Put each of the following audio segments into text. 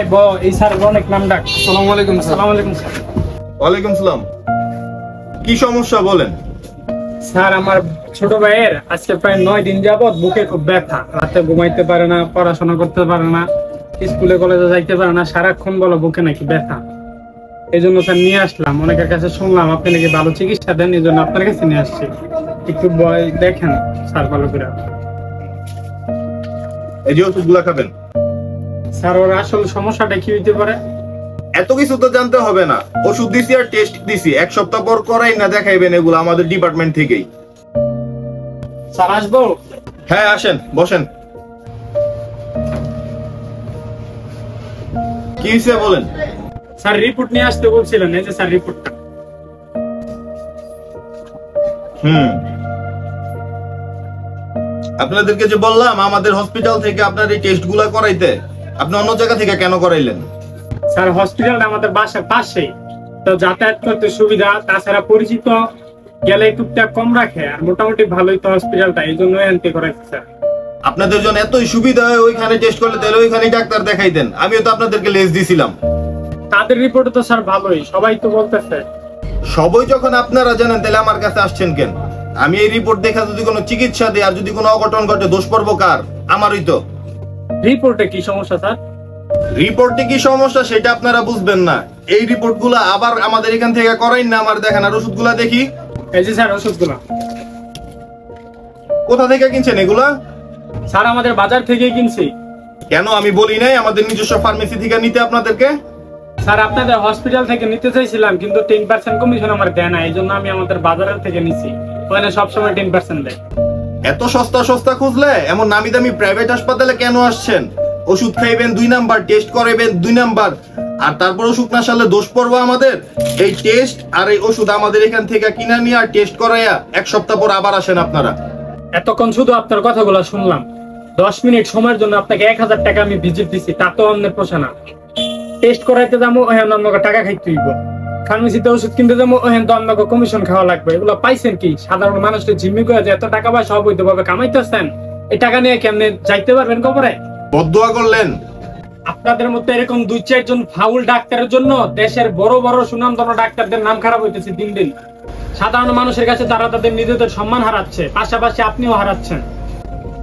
ভাই ব এই স্যার অনেক নাম ডাক। আসসালামু আলাইকুম স্যার। আসসালামু আলাইকুম স্যার। ওয়ালাইকুম সালাম। কি সমস্যা বলেন? স্যার আমার ছোট ভাইয়ের আজকে প্রায় 9 দিন যাবত বুকে খুব ব্যথা, রাতে ঘুমাইতে পারে না, পড়াশোনা করতে পারে না, স্কুলে কলেজে যাইতে পারে না, সারাক্ষণ বলো বুকে নাকি ব্যথা। এই জন্য স্যার নিয়ে আসলাম, অনেকের কাছে শুনলাম আপনি নাকি ভালো চিকিৎসা দেন, এই জন্য আপনার কাছে নিয়ে আসছি। একটু দেখেন স্যার ভালো করে। এই যে ওষুধগুলা খাবেন। স্যার ওর আসল সমস্যাটা কি হইতে পারে? এত কিছু তো জানতে হবে না, ওষুধ দিছি আর টেস্ট দিছি, এক সপ্তাহ পর করাই না দেখাইবেন এগুলো আমাদের ডিপার্টমেন্ট থেকেই। স্যার আসবো? হ্যাঁ আসেন, বসেন। কি হয়েছে বলেন? স্যার রিপোর্ট নিয়ে আসতে বলছিলেন, এই যে স্যার রিপোর্টটা। আপনাদেরকে যে বললাম আমাদের হসপিটাল থেকে আপনার এই টেস্টগুলা করাইতে, আপনি অন্য জায়গা থেকে কেন করাইলেন? স্যার হসপিটালটা আমাদের বাসার পাশেই, তো যাতায়াত করতে সুবিধা, তাছাড়া পরিচিত গেলে টুকটাক কম রাখে, আর মোটামুটি ভালোই তো হসপিটালটা, এই জন্য এনতে করাইছে স্যার। আপনাদের জন্য এতই সুবিধা হয় ওইখানে টেস্ট করলে তাহলে ওইখানে ডাক্তার দেখাই দেন, আমিও তো আপনাদেরকে লেজ দিছিলাম। তাদের রিপোর্ট তো স্যার ভালোই, সবাই তো বলতেছে। সবই যখন আপনারা জানেন তাহলে আমার কাছে আসছেন কেন? আমি এই রিপোর্ট দেখা যদি কোনো চিকিৎসা দিই আর যদি কোনো অঘটন ঘটে দোষ পড়ব কার? আমারই তো। রিপোর্টে কি সমস্যা স্যার? রিপোর্টে কি সমস্যা সেটা আপনারা বুঝবেন না। এই রিপোর্টগুলো আবার আমাদের এখান থেকে করাই না, আমার দেখেন আর ওষুধগুলা দেখি। এই যে স্যার ওষুধগুলো। কোথা থেকে কিনছেন এগুলা? স্যার আমাদের বাজার থেকেই কিনছি। কেন আমি বলি নাই আমাদের নিজস্ব ফার্মেসি থেকে নিতে আপনাদেরকে? স্যার আপনাদের হসপিটাল থেকে নিতে চাইছিলাম, কিন্তু 10% কমিশন আমার দেয় না, এই জন্য আমি আমাদের বাজারের থেকে নিছি, ওখানে সবসময় 10% দেয়। এত সস্তা সস্তা খুঁজলে এমন নামি দামি প্রাইভেট হাসপাতালে কেন আসছেন? ওষুধ খাইবেন 2 নাম্বার, টেস্ট করাইবেন 2 নাম্বার, আর তারপর ওষুধ না সারলে দোষ পড়বো আমাদের। এই টেস্ট আর এই ওষুধ আমাদের এখান থেকে কিনা নিয়ে আর টেস্ট করাইয়া এক সপ্তাহ পর আবার আসেন আপনারা। এতক্ষণ শুধু আপনার কথাগুলো শুনলাম, 10 মিনিট সময়ের জন্য আপনাকে 1000 টাকা আমি ভিজিট দিছি, তা তো অন্যের পোষা না। টেস্ট করাইতে যাবো ওখানে অন্যকে টাকা খাইতে হইব, ফার্মেসিতে ওষুধ কিনতে যাবো ওখানে তো অন্যকে কমিশন খাওয়া লাগবে। এগুলো পাইছেন কি? সাধারণ মানুষকে জিম্মি করে যে এত টাকা পয়সা অবৈধভাবে কামাইতেছেন, এই টাকা নিয়ে কেমনে যাইতে পারবেন কবরে? বদদোয়া করলেন। আপনাদের মধ্যে এরকম 2-4 জন ফাউল ডাক্তারের জন্য দেশের বড় বড় সুনামধন্য ডাক্তারদের নাম খারাপ হইতেছে দিন দিন। সাধারণ মানুষের কাছে তারা তাদের নিজেদের সম্মান হারাচ্ছে, পাশাপাশি আপনিও হারাচ্ছেন।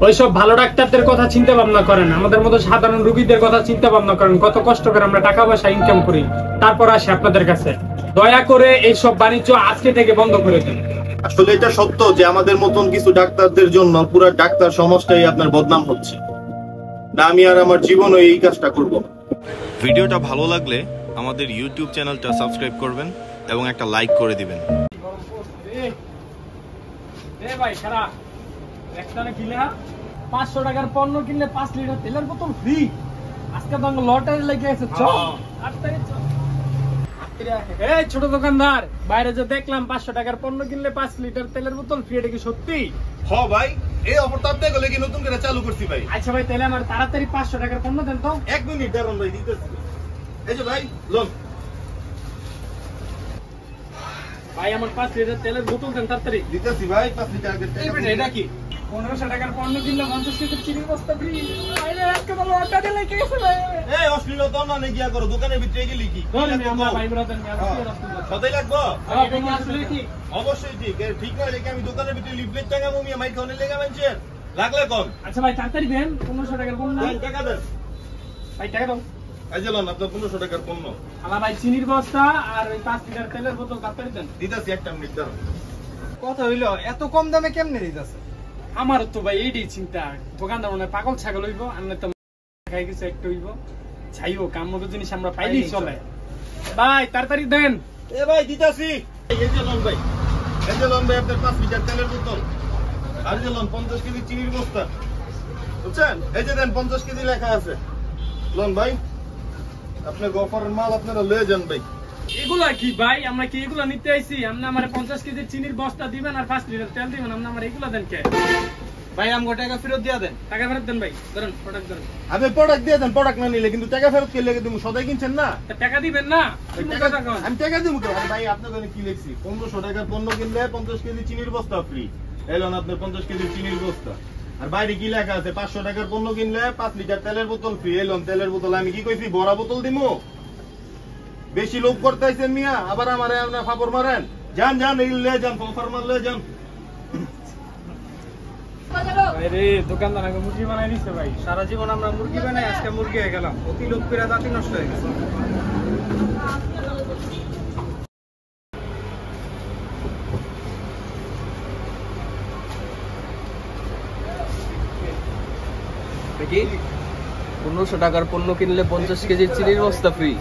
ওইসব ভালো ডাক্তারদের কথা চিন্তা ভাবনা করেন, আমাদের মতো সাধারণ রোগীদের কথা চিন্তা ভাবনা করেন, কত কষ্ট করে আমরা টাকা পয়সা ইনকাম করি, তারপর আসি আপনাদের কাছে। দয়া করে এইসব বাণিজ্য আজকে থেকে বন্ধ করে দিন। আসলে এটা সত্য যে আমাদের মতন কিছু ডাক্তারদের জন্য পুরো ডাক্তার সমাজটাই আপনার বদনাম হচ্ছে। না আমি আর আমার জীবনে এই কাজটা করব। ভিডিওটা ভালো লাগলে আমাদের ইউটিউব চ্যানেলটা সাবস্ক্রাইব করবেন এবং একটা লাইক করে দিবেন। ভাই সারা একটানে কিনে 500 টাকার পণ্য কিনলে 5 লিটার তেলের বোতল ফ্রি। আজকে তো লটারি লেগে আছে। চল এই ছোট দোকানদার, বাইরে যে দেখলাম 500 টাকার পণ্য কিনলে 5 লিটার তেলের বোতল ফ্রি, এটা কি সত্যি? হ্যাঁ ভাই, এই অফারটা আপনি গলে কি নতুন করে চালু করছি ভাই। আচ্ছা ভাই, তাহলে আমার তাড়াতাড়ি 500 টাকার পণ্য দেন তো। 1 মিনিট দাঁড়ান ভাই, দিতেছি। এই যে ভাই লোন। ভাই আমার 5 লিটার তেলের বোতল দেন তাড়াতাড়ি। দিতেছি ভাই 5 লিটার তেল। এটা কি 1500 টাকার পণ্য কিনলে 50 লিটার চিনির বস্তা ফ্রি? আরে আজকে তো লটারি লেগে গেছে ভাই। এই অশ্লীলতা না নেই গিয়া করো, দোকানের ভিতরে গেলি কি? আমরা ভাই ব্রাদার নিয়ে আসছি রাস্তা। সদাই লাগবো? এটা কি আসলে ঠিক? অবশ্যই ঠিক। ঠিক না লেগে আমি দোকানের ভিতরে লিফলেট টাঙাবো, মিয়া মাইক খাওয়ানোর লেগে মানছেন। লাগলে কম। আচ্ছা ভাই তাড়াতাড়ি দেন, 1500 টাকার পণ্য। টাকা দেন ভাই টাকা দাও। এই যে লোন আপনার 1500 টাকার পণ্য। আমার ভাই চিনির বস্তা আর ওই 5 লিটার তেলের বোতল তাড়াতাড়ি দেন। দিতেছি, একটা মিনিট দাঁড়ান। কথা হইলো এত কম দামে কেমনে দিতেছে? আমার তো ভাই এইটাই চিন্তা, দোকানদার মনে পাগল ছাগল হইব, আমরা তো খাই কিছু একটু হইব, যাই হোক কাম মতো জিনিস আমরা পাইলেই চলে। ভাই তাড়াতাড়ি দেন। এ ভাই দিতেছি। এই যে লোন ভাই, এই যে লোন ভাই আপনার 5 লিটার তেলের বোতল, আর যে লোন 50 কেজি চিনির বস্তা, বুঝছেন? এই যে দেন 50 কেজি লেখা আছে লোন ভাই। আপনার অফারের মাল আপনারা লয়ে যান ভাই। এগুলা কি ভাই? আমরা কি এগুলা নিতে আইছি? আপনি আমার 50 কেজি চিনির বস্তা দিবেন আর 5 লিটার তেল দিবেন, আপনি আমার এগুলা দেন কে? ভাই আমগো টাকা ফেরত দিয়া দেন। টাকা ফেরত দেন ভাই, ধরেন প্রোডাক্ট ধরেন। আপনি প্রোডাক্ট দিয়ে দেন, প্রোডাক্ট না নিলে কিন্তু টাকা ফেরত কে লেগে তুমি সদাই কিনছেন না? টাকা দিবেন না? আমি টাকা দিব কেন ভাই? আপনার জন্য কি লিখছি? 1500 টাকার পণ্য কিনলে 50 কেজি চিনির বস্তা ফ্রি। এলেন আপনার 50 কেজি চিনির বস্তা। আর বাইরে কি লেখা আছে 500 টাকার পণ্য কিনলে 5 লিটার তেলের বোতল ফ্রি। এলন তেলের বোতল আমি কি কইছি বড় বোতল দিমু? বেশি লোভ করতেছেন মিয়া, আবার আমারে আপনারা ফাপড় মারেন। যান যান এই লে যান, অফার মাল লে যান। আরে দোকানদার আগে মুরগি বানাই দিছে ভাই। সারা জীবন আমরা মুরগি বানাই, আজকে মুরগি হয়ে গেলাম। অতি লোভ করে দাঁতি নষ্ট হয়ে গেছে। কি 1500 টাকার পণ্য কিনলে 50 কেজির চিনির বস্তা ফ্রি।